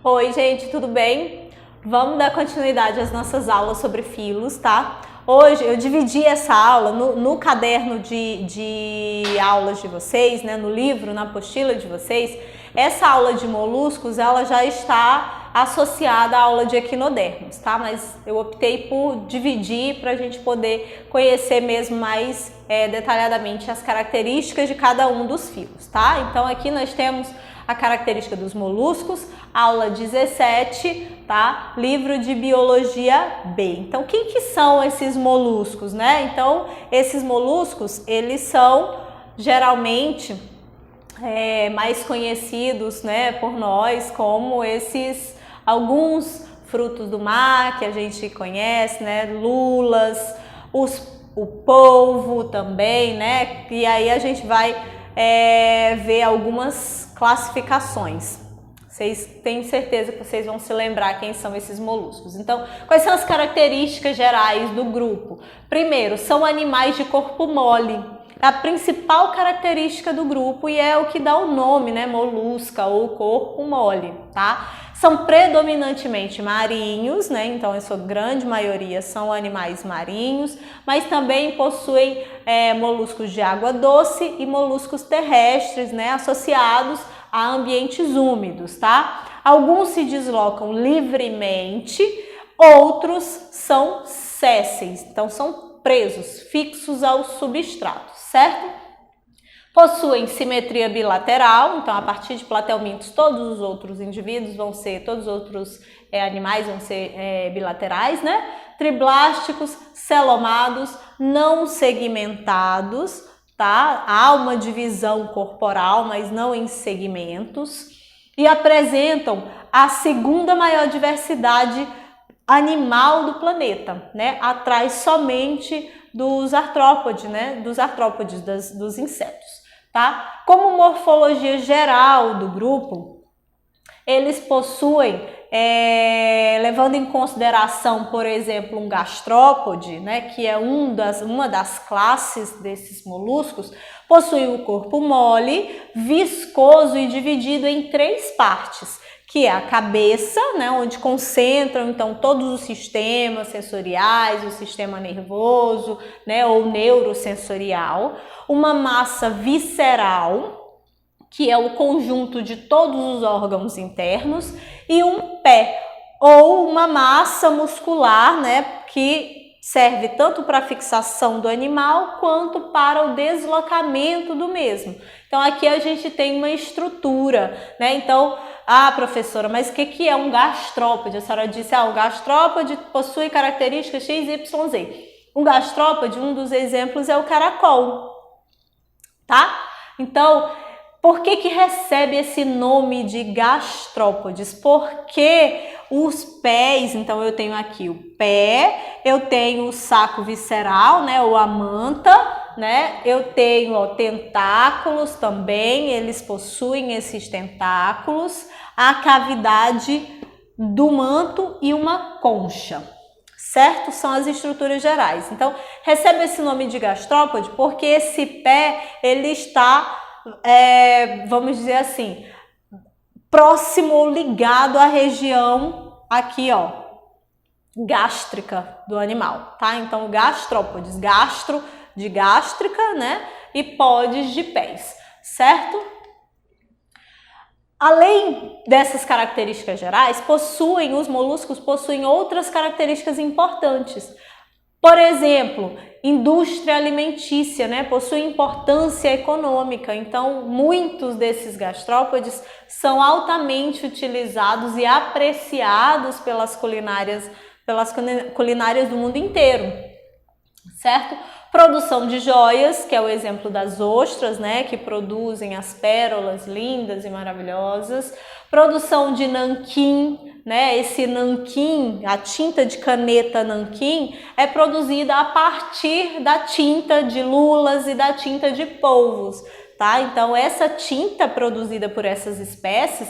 Oi, gente, tudo bem? Vamos dar continuidade às nossas aulas sobre filos, tá? Hoje eu dividi essa aula no caderno de aulas de vocês, né? No livro, na apostila de vocês. Essa aula de moluscos, ela já está associada à aula de equinodermos, tá? Mas eu optei por dividir para a gente poder conhecer mesmo mais detalhadamente as características de cada um dos filos, tá? Então aqui nós temos a característica dos moluscos, aula 17, tá? Livro de Biologia B. Então, o que são esses moluscos, né? Então, esses moluscos, eles são geralmente mais conhecidos, né, por nós como alguns frutos do mar que a gente conhece, né? Lulas, o polvo também, né? E aí a gente vai ver algumas classificações. Vocês têm certeza que vocês vão se lembrar quem são esses moluscos. Então, quais são as características gerais do grupo? Primeiro, são animais de corpo mole. É a principal característica do grupo e é o que dá o nome, né? Molusca ou corpo mole, tá? São predominantemente marinhos, né? Então, a sua grande maioria são animais marinhos, mas também possuem moluscos de água doce e moluscos terrestres, né? Associados a ambientes úmidos, tá? Alguns se deslocam livremente, outros são sésseis, então são presos, fixos ao substrato, certo? Possuem simetria bilateral, então a partir de platelmintos todos os outros animais vão ser bilaterais, né? Triblásticos, celomados, não segmentados, tá? Há uma divisão corporal, mas não em segmentos, e apresentam a segunda maior diversidade animal do planeta, né? Atrás somente dos artrópodes, né? Dos insetos, tá? Como morfologia geral do grupo, eles possuem, levando em consideração, por exemplo, um gastrópode, né, que é uma das classes desses moluscos, possui o corpo mole, viscoso e dividido em 3 partes, que é a cabeça, né, onde concentram então todos os sistemas sensoriais, o sistema nervoso, né, ou neurosensorial, uma massa visceral, que é o conjunto de todos os órgãos internos, e um pé, ou uma massa muscular, né, que serve tanto para a fixação do animal quanto para o deslocamento do mesmo. Então aqui a gente tem uma estrutura, né? Então, professora, mas o que é um gastrópode? A senhora disse, o gastrópode possui características X, Y, Z. Um gastrópode, um dos exemplos é o caracol, tá? Então, por que recebe esse nome de gastrópodes? Porque os pés, então eu tenho aqui o pé, eu tenho o saco visceral, né, ou a manta, né? Eu tenho tentáculos também, eles possuem esses tentáculos, a cavidade do manto e uma concha, certo? São as estruturas gerais. Então, recebe esse nome de gastrópode porque esse pé, ele está vamos dizer assim, próximo ou ligado à região aqui, ó, gástrica do animal, tá? Então, gastrópodes, gastro de gástrica, né? E podes de pés, certo? Além dessas características gerais, os moluscos possuem outras características importantes. Por exemplo, indústria alimentícia, né, possui importância econômica, então muitos desses gastrópodes são altamente utilizados e apreciados pelas culinárias do mundo inteiro, certo? Produção de joias, que é o exemplo das ostras, né, que produzem as pérolas lindas e maravilhosas. Produção de nanquim, né, esse nanquim, a tinta de caneta nanquim, é produzida a partir da tinta de lulas e da tinta de polvos, tá? Então, essa tinta produzida por essas espécies,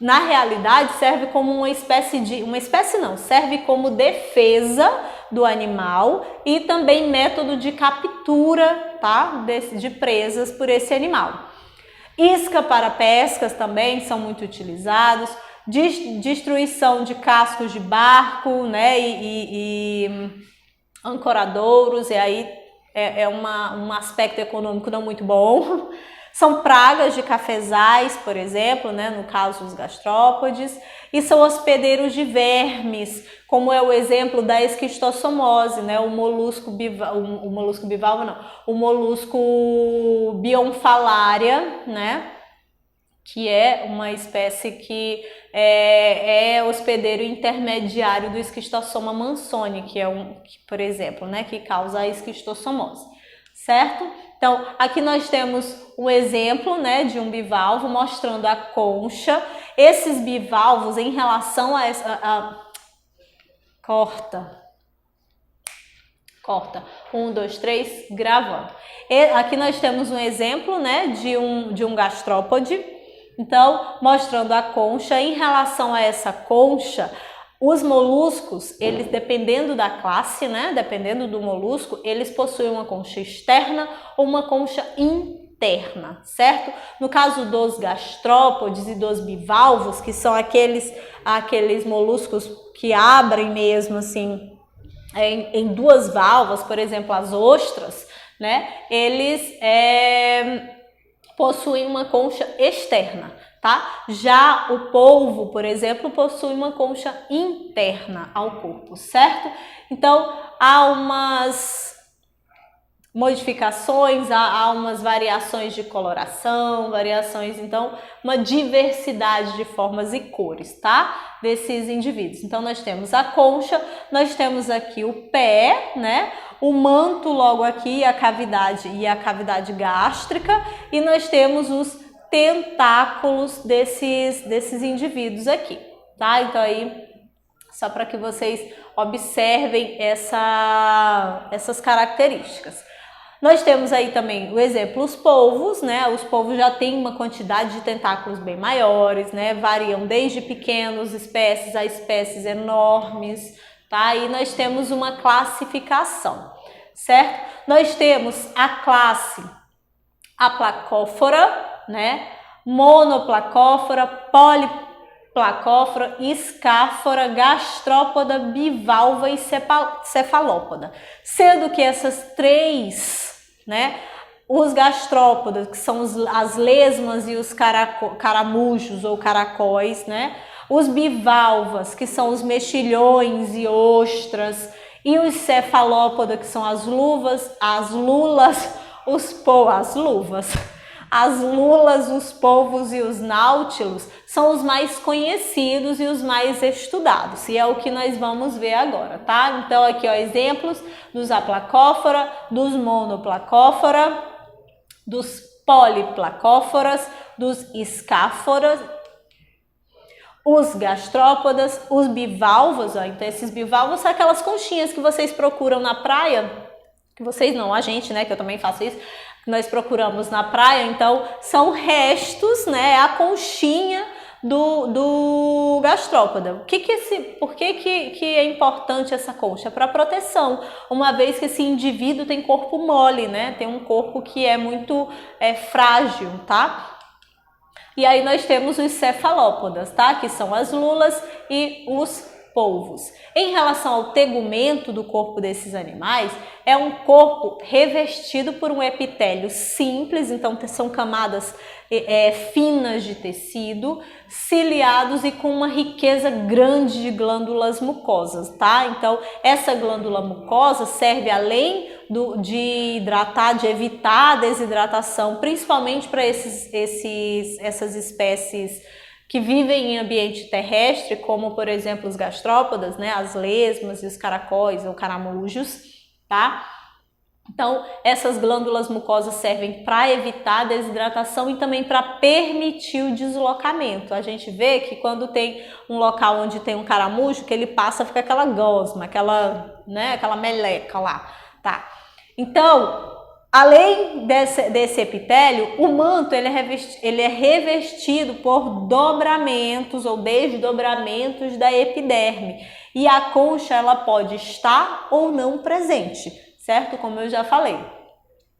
na realidade, serve como serve como defesa do animal e também método de captura, tá? De presas por esse animal. Isca para pescas também são muito utilizados. destruição de cascos de barco, né, e ancoradouros, e aí é um aspecto econômico não muito bom. São pragas de cafezais, por exemplo, né, no caso dos gastrópodes, e são hospedeiros de vermes, como é o exemplo da esquistossomose, né, o molusco bivalvo não, o molusco Bionfalaria, né, que é uma espécie que é hospedeiro intermediário do esquistossoma mansoni, que é por exemplo, né, que causa a esquistossomose, certo? Então, aqui nós temos um exemplo, né, de um bivalvo mostrando a concha. Esses bivalvos, em relação a essa... Corta. 1, 2, 3, gravando. Aqui nós temos um exemplo, né, de um gastrópode. Então, mostrando a concha. Em relação a essa concha, os moluscos, eles, dependendo da classe, né, dependendo do molusco, eles possuem uma concha externa ou uma concha interna, certo? No caso dos gastrópodes e dos bivalvos, que são aqueles moluscos que abrem mesmo assim em duas valvas, por exemplo, as ostras, né, eles possuem uma concha externa. Tá? Já o polvo, por exemplo, possui uma concha interna ao corpo, certo? Então, há umas modificações, há umas variações de coloração, então, uma diversidade de formas e cores, tá? Desses indivíduos. Então, nós temos a concha, nós temos aqui o pé, né? O manto logo aqui, a cavidade gástrica, e nós temos os tentáculos desses indivíduos aqui, tá? Então aí, só para que vocês observem essas características. Nós temos aí também o exemplo, os polvos, né? Os polvos já têm uma quantidade de tentáculos bem maiores, né? Variam desde pequenos espécies a espécies enormes, tá? E nós temos uma classificação, certo? Nós temos a classe aplacófora, né? Monoplacófora, poliplacófora, escáfora, gastrópoda, bivalva e cefalópoda. Sendo que essas três, né? Os gastrópodas, que são as lesmas e os caramujos ou caracóis, né? Os bivalvas, que são os mexilhões e ostras, e os cefalópoda, que são as lulas, os polvos e os náutilos são os mais conhecidos e os mais estudados, e é o que nós vamos ver agora, tá? Então aqui, ó, exemplos dos aplacófora, dos monoplacófora, dos poliplacóforas, dos escáforas, os gastrópodas, os bivalvos, ó. Então esses bivalvos são aquelas conchinhas que vocês procuram na praia, que vocês não, a gente, né, que eu também faço isso, nós procuramos na praia. Então são restos, né, a conchinha do gastrópoda. Por que é importante essa concha? Para proteção, uma vez que esse indivíduo tem corpo mole, né, tem um corpo que é muito frágil, tá? E aí nós temos os cefalópodas, tá? Que são as lulas e os polvos. Em relação ao tegumento do corpo desses animais, é um corpo revestido por um epitélio simples, então são camadas finas de tecido, ciliados e com uma riqueza grande de glândulas mucosas, tá? Então, essa glândula mucosa serve, além de hidratar, de evitar a desidratação, principalmente para essas espécies que vivem em ambiente terrestre, como, por exemplo, os gastrópodas, né, as lesmas e os caracóis ou caramujos, tá? Então, essas glândulas mucosas servem para evitar a desidratação e também para permitir o deslocamento. A gente vê que quando tem um local onde tem um caramujo, que ele passa, fica aquela gosma, aquela meleca lá, tá? Então, além desse epitélio, o manto ele é revestido por dobramentos ou desdobramentos da epiderme, e a concha ela pode estar ou não presente, certo? Como eu já falei.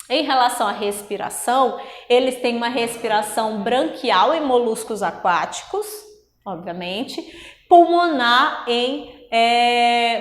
Em relação à respiração, eles têm uma respiração branquial em moluscos aquáticos, obviamente, pulmonar em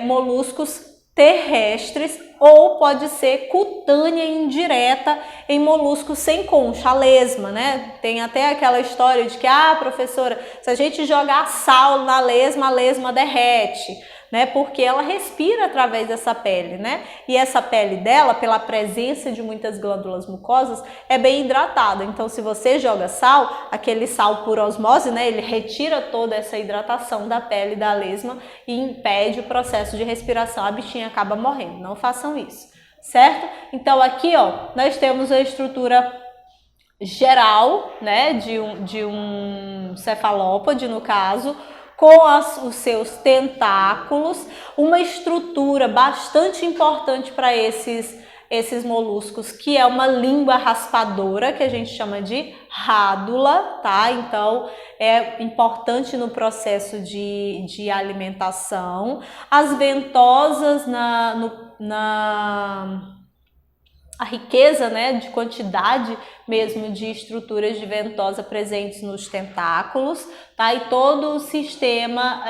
moluscos terrestres, ou pode ser cutânea indireta em moluscos sem concha, a lesma, né? Tem até aquela história de que, professora, se a gente jogar sal na lesma, a lesma derrete, né? Porque ela respira através dessa pele, né? E essa pele dela, pela presença de muitas glândulas mucosas, é bem hidratada. Então, se você joga sal, aquele sal por osmose, né? Ele retira toda essa hidratação da pele da lesma e impede o processo de respiração. A bichinha acaba morrendo. Não façam isso, certo? Então, aqui, ó, nós temos a estrutura geral, né? De um cefalópode, no caso, com os seus tentáculos, uma estrutura bastante importante para esses moluscos, que é uma língua raspadora, que a gente chama de rádula, tá? Então, é importante no processo de alimentação. As ventosas a riqueza, né, de quantidade mesmo de estruturas de ventosa presentes nos tentáculos, tá? E todo o sistema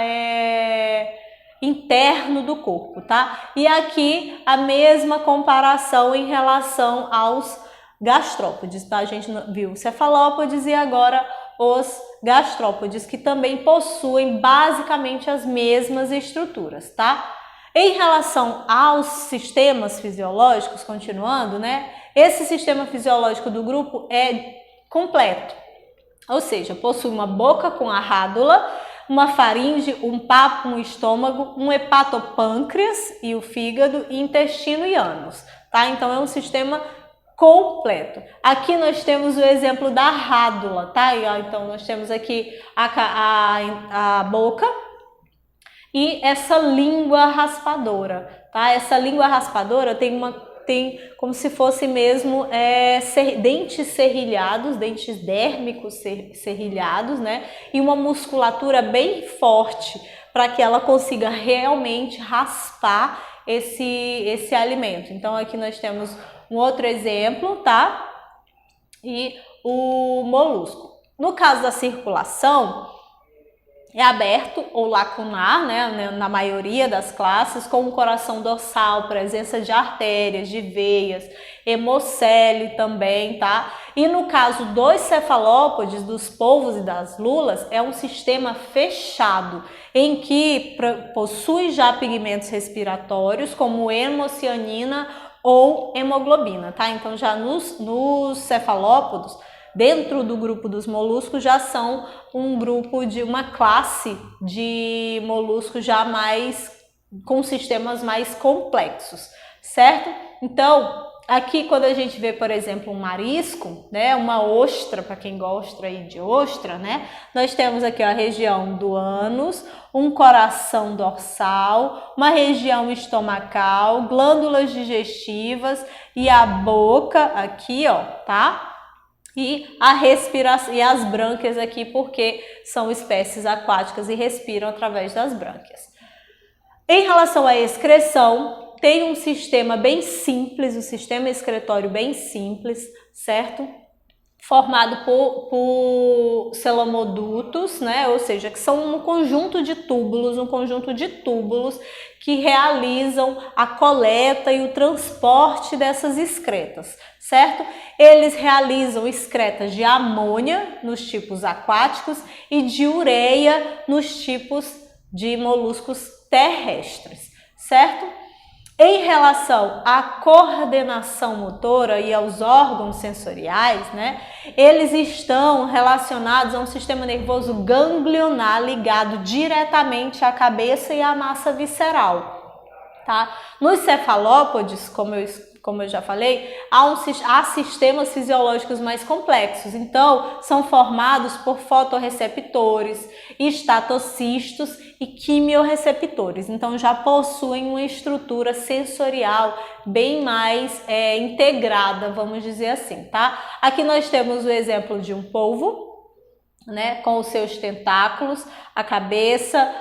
interno do corpo, tá? E aqui a mesma comparação em relação aos gastrópodes, tá? A gente viu os cefalópodes e agora os gastrópodes, que também possuem basicamente as mesmas estruturas, tá? Em relação aos sistemas fisiológicos, continuando, né? Esse sistema fisiológico do grupo é completo, ou seja, possui uma boca com a rádula, uma faringe, um papo, um estômago, um hepatopâncreas e o fígado, e intestino e ânus, tá? Então é um sistema completo. Aqui nós temos o exemplo da rádula, tá? Então nós temos aqui a boca e essa língua raspadora, tá? Essa língua raspadora tem como se fosse mesmo dentes serrilhados, dentes dérmicos serrilhados, né? E uma musculatura bem forte para que ela consiga realmente raspar esse alimento. Então aqui nós temos um outro exemplo, tá? E o molusco. No caso da circulação, é aberto ou lacunar, né, na maioria das classes, com um coração dorsal, presença de artérias, de veias, hemocele também, tá? E no caso dos cefalópodes, dos polvos e das lulas, é um sistema fechado, em que possui já pigmentos respiratórios, como hemocianina ou hemoglobina, tá? Então, já nos cefalópodes, dentro do grupo dos moluscos, já são um grupo de uma classe de moluscos já com sistemas mais complexos, certo? Então, aqui quando a gente vê, por exemplo, um marisco, né, uma ostra, para quem gosta aí de ostra, né, nós temos aqui a região do ânus, um coração dorsal, uma região estomacal, glândulas digestivas e a boca aqui, ó, tá? E a respiração e as brânquias aqui, porque são espécies aquáticas e respiram através das brânquias. Em relação à excreção, tem um sistema bem simples, um sistema excretório bem simples, certo? Formado por celomodutos, né? Ou seja, que são um conjunto de túbulos que realizam a coleta e o transporte dessas excretas, certo? Eles realizam excretas de amônia nos tipos aquáticos e de ureia nos tipos de moluscos terrestres, certo? Em relação à coordenação motora e aos órgãos sensoriais, né, eles estão relacionados a um sistema nervoso ganglionar ligado diretamente à cabeça e à massa visceral, tá? Nos cefalópodes, como eu já falei, há sistemas fisiológicos mais complexos. Então, são formados por fotorreceptores, estatocistos e quimiorreceptores. Então, já possuem uma estrutura sensorial bem mais integrada, vamos dizer assim, tá? Aqui nós temos o exemplo de um polvo, né, com os seus tentáculos, a cabeça,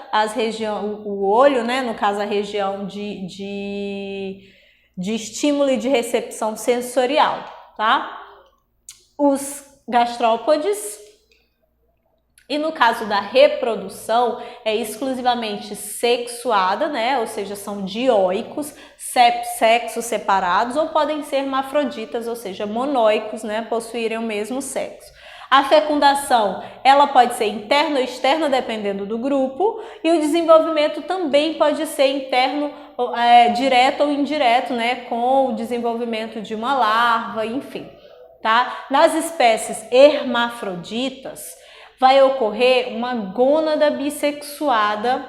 o olho, né, no caso a região de estímulo e de recepção sensorial, tá? Os gastrópodes, E no caso da reprodução, é exclusivamente sexuada, né? Ou seja, são dioicos, sexos separados, ou podem ser hermafroditas, ou seja, monóicos, né? Possuírem o mesmo sexo. A fecundação, ela pode ser interna ou externa, dependendo do grupo, e o desenvolvimento também pode ser interno, direto ou indireto, né? Com o desenvolvimento de uma larva, enfim, tá? Nas espécies hermafroditas, vai ocorrer uma gônada bissexuada,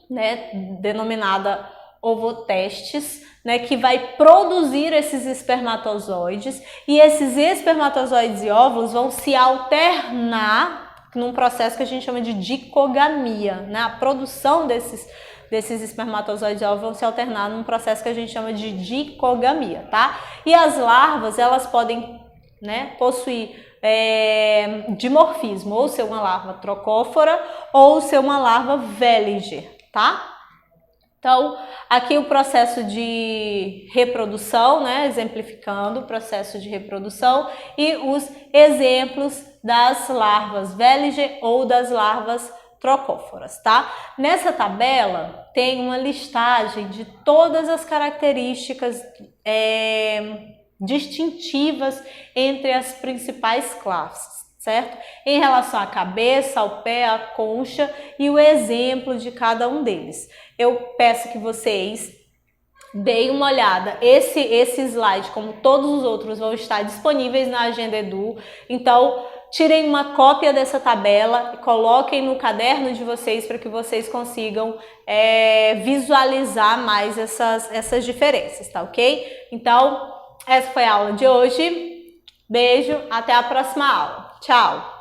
né, denominada ovotestes, né, que vai produzir esses espermatozoides, e esses espermatozoides e óvulos vão se alternar num processo que a gente chama de dicogamia, né? A produção desses espermatozoides e óvulos vão se alternar num processo que a gente chama de dicogamia, tá? E as larvas, elas podem, né, possuir dimorfismo, ou ser uma larva trocófora ou ser uma larva Wellinger, tá? Então, aqui o processo de reprodução, né, exemplificando o processo de reprodução e os exemplos das larvas Wellinger ou das larvas trocóforas, tá? Nessa tabela tem uma listagem de todas as características distintivas entre as principais classes, certo? Em relação à cabeça, ao pé, à concha e o exemplo de cada um deles. Eu peço que vocês deem uma olhada. Esse slide, como todos os outros, vão estar disponíveis na Agenda Edu. Então, tirem uma cópia dessa tabela e coloquem no caderno de vocês para que vocês consigam visualizar mais essas diferenças, tá ok? Então, essa foi a aula de hoje. Beijo, até a próxima aula. Tchau!